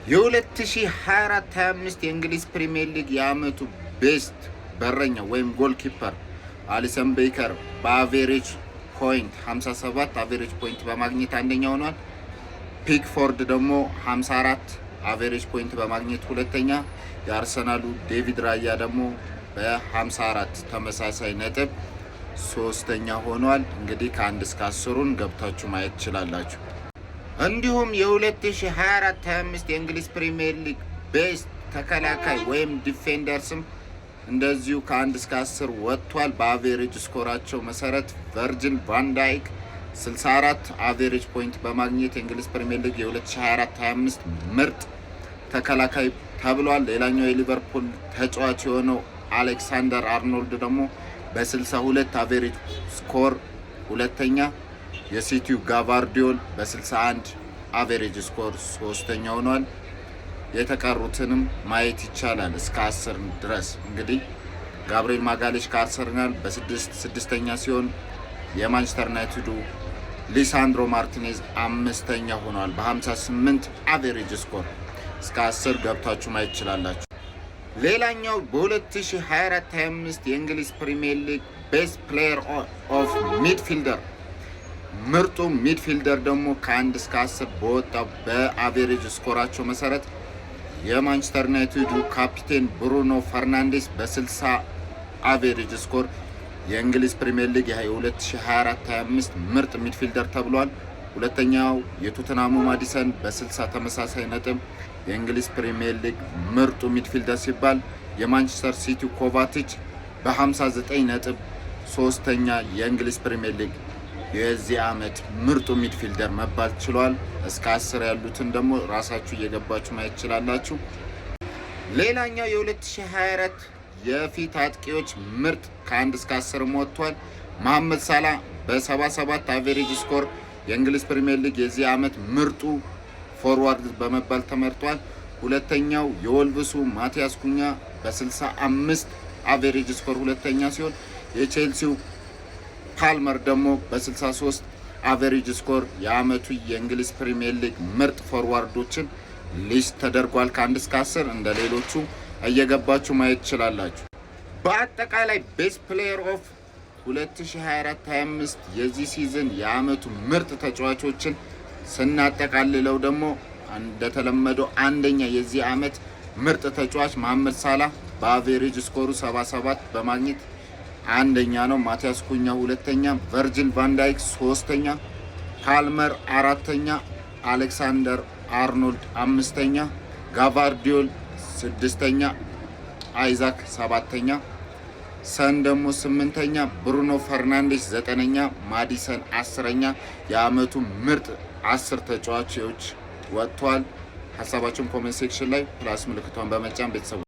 የ2024-25 የእንግሊዝ ፕሪሚየር ሊግ የአመቱ ቤስት በረኛ ወይም ጎልኪፐር አሊሰን ቤከር በአቬሬጅ ፖይንት 57 አቬሬጅ ፖይንት በማግኘት አንደኛ ሆኗል። ፒክፎርድ ደግሞ 54 አቬሬጅ ፖይንት በማግኘት ሁለተኛ፣ የአርሰናሉ ዴቪድ ራያ ደግሞ በ54 ተመሳሳይ ነጥብ ሶስተኛ ሆኗል። እንግዲህ ከ1 እስከ 10ን ገብታችሁ ማየት ትችላላችሁ። እንዲሁም የ2024-25 የእንግሊዝ ፕሪሚየር ሊግ ቤስት ተከላካይ ወይም ዲፌንደርስም እንደዚሁ ከ1 እስከ 10 ወጥቷል። በአቬሬጅ ስኮራቸው መሰረት ቨርጂል ቫን ዳይክ 64 አቬሬጅ ፖይንት በማግኘት የእንግሊዝ ፕሪሚየር ሊግ የ2024-25 ምርጥ ተከላካይ ተብሏል። ሌላኛው የሊቨርፑል ተጫዋች የሆነው አሌክሳንደር አርኖልድ ደግሞ በ62 አቬሬጅ ስኮር ሁለተኛ፣ የሲቲው ጋቫርዲዮል በ61 አቬሬጅ ስኮር ሶስተኛ ሆኗል። የተቀሩትንም ማየት ይቻላል እስከ 10 ድረስ። እንግዲህ ጋብሪኤል ማጋሌሽ ከአርሰናል በስድስተኛ ሲሆን የማንቸስተር ዩናይትዱ ሊሳንድሮ ማርቲኔዝ 5ኛ ሆኗል በ58 አቬሬጅ ስኮር። እስከ 10 ገብታችሁ ማየት ይችላላችሁ። ሌላኛው በ2024-25 የእንግሊዝ ፕሪሚየር ሊግ ቤስት ፕሌየር ኦፍ ሚድፊልደር ምርጡ ሚድፊልደር ደግሞ ከ1 እስከ 10 በወጣው በአቬሬጅ ስኮራቸው መሰረት የማንቸስተር ዩናይትዱ ካፒቴን ብሩኖ ፈርናንዴስ በ60 አቬሬጅ ስኮር የእንግሊዝ ፕሪሚየር ሊግ የ2024-25 ምርጥ ሚድፊልደር ተብሏል። ሁለተኛው የቶተንሃሙ ማዲሰን በ60 ተመሳሳይ ነጥብ የእንግሊዝ ፕሪሚየር ሊግ ምርጡ ሚድፊልደር ሲባል፣ የማንቸስተር ሲቲው ኮቫቲች በ59 ነጥብ ሶስተኛ የእንግሊዝ ፕሪሚየር ሊግ የዚህ ዓመት ምርጡ ሚድፊልደር መባል ችሏል። እስከ 10 ያሉትን ደግሞ ራሳችሁ እየገባችሁ ማየት ትችላላችሁ። ሌላኛው የ2024 የፊት አጥቂዎች ምርጥ ከ1 እስከ 10 ወጥቷል። መሐመድ ሳላ በ77 አቬሬጅ ስኮር የእንግሊዝ ፕሪሚየር ሊግ የዚህ ዓመት ምርጡ ፎርዋርድ በመባል ተመርጧል። ሁለተኛው የወልቭሱ ማቲያስ ኩኛ በ65 አቬሬጅ ስኮር ሁለተኛ ሲሆን፣ የቼልሲው ፓልመር ደግሞ በ63 አቬሬጅ ስኮር የአመቱ የእንግሊዝ ፕሪሚየር ሊግ ምርጥ ፎርዋርዶችን ሊስት ተደርጓል። ከ1 እስከ 10 እንደ ሌሎቹ እየገባችሁ ማየት ትችላላችሁ። በአጠቃላይ ቤስት ፕሌየር ኦፍ 2024-25 የዚህ ሲዝን የአመቱ ምርጥ ተጫዋቾችን ስናጠቃልለው ደግሞ እንደተለመደው አንደኛ የዚህ አመት ምርጥ ተጫዋች መሐመድ ሳላ በአቬሬጅ ስኮሩ 77 በማግኘት አንደኛ ነው። ማቲያስ ኩኛ ሁለተኛ፣ ቨርጂል ቫን ዳይክ ሶስተኛ፣ ፓልመር አራተኛ፣ አሌክሳንደር አርኖልድ አምስተኛ፣ ጋቫርዲዮል ስድስተኛ፣ አይዛክ ሰባተኛ፣ ሰን ደግሞ 8ኛ፣ ብሩኖ ፈርናንዴስ 9ኛ፣ ማዲሰን 10ኛ የአመቱ ምርጥ 10 ተጫዋቾች ወጥቷል። ሀሳባችሁን ኮሜንት ሴክሽን ላይ ፕላስ ምልክቷን በመጫን ቤተሰቡ